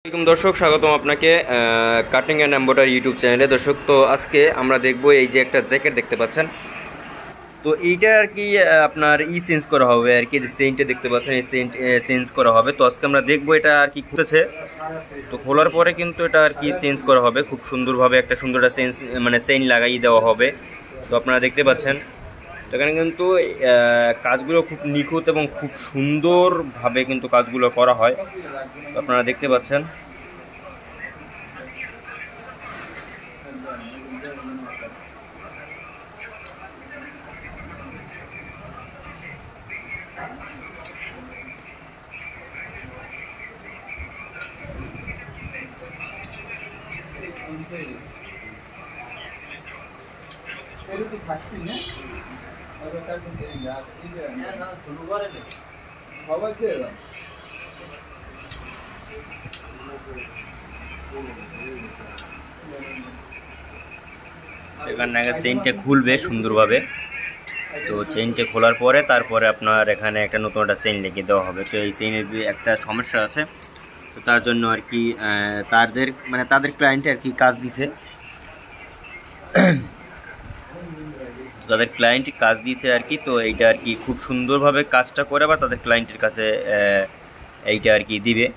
দর্শক স্বাগতম আপনাকে কাটিং অ্যান্ড এমব্রয়ডারি ইউটিউব চ্যানেলে। দর্শক, তো আজকে আমরা দেখব এই যে একটা জ্যাকেট দেখতে পাচ্ছেন, তো এইটা আর কি আপনার চেঞ্জ করা হবে আর কি। যে চেইনটা দেখতে পাচ্ছেন এই চেঞ্জ করা হবে। তো আজকে আমরা দেখবো এটা আর কি খুলেছে, তো খোলার পরে কিন্তু এটা আর কি চেঞ্জ করা হবে। খুব সুন্দরভাবে একটা সুন্দর চেইন লাগাই দেওয়া হবে। তো আপনারা দেখতে পাচ্ছেন এখানে কিন্তু কাজগুলো খুব নিখুঁত এবং খুব সুন্দরভাবে কিন্তু কাজগুলো করা হয়। তো আপনারা দেখতে পাচ্ছেন এখানে চেইনটা খুলবে সুন্দরভাবে। তো চেইনটা খোলার পরে তারপরে আপনার এখানে একটা নতুন একটা চেইন লিখে দেওয়া হবে। তো এই চেইনের একটা সমস্যা আছে, তো তার জন্য আর কি তাদের ক্লায়েন্টে আর কি কাজ দিছে, তাদের ক্লায়েন্ট কাজ দিয়েছে আর কি। তো এইটা আর কি খুব সুন্দরভাবে কাজটা করে আবার তাদের ক্লায়েন্টের কাছে এইটা আর কি দিবে।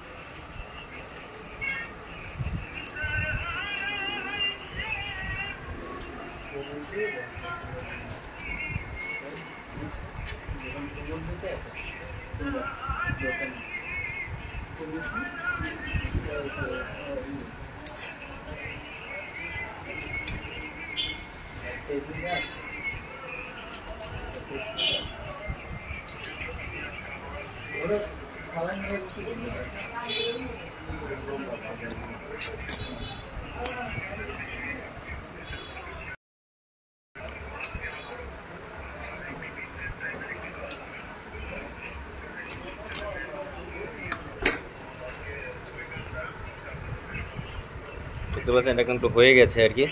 দেখতে পাচ্ছেন এটা কিন্তু হয়ে গেছে আর কি।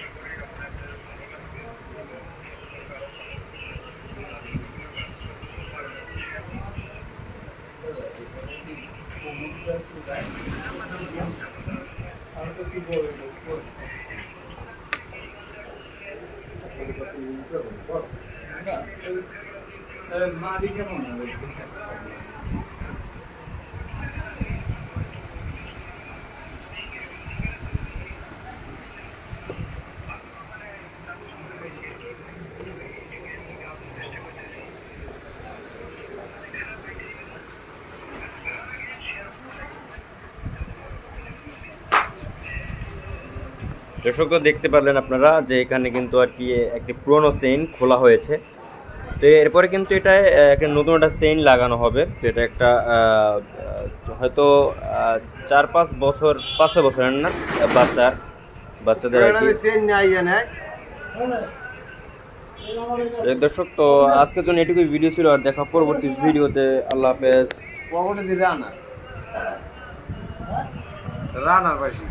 দর্শক, দেখতে পারলেন আপনারা যে এখানে কিন্তু আর কি একটি পুরনো চেইন খোলা হয়েছে। তো এরপরে কিন্তু এটা একটা নতুন একটা চেইন লাগানো হবে। তো এটা একটা হয়তো 4-5 বছর 5-6 বছরের না বাচ্চাদের আর কি। দর্শক, তো আজকের জন্য এটুকুই ভিডিও ছিল, আর দেখা পরবর্তী ভিডিওতে। আল্লাহ হাফেজ। রানার বাসি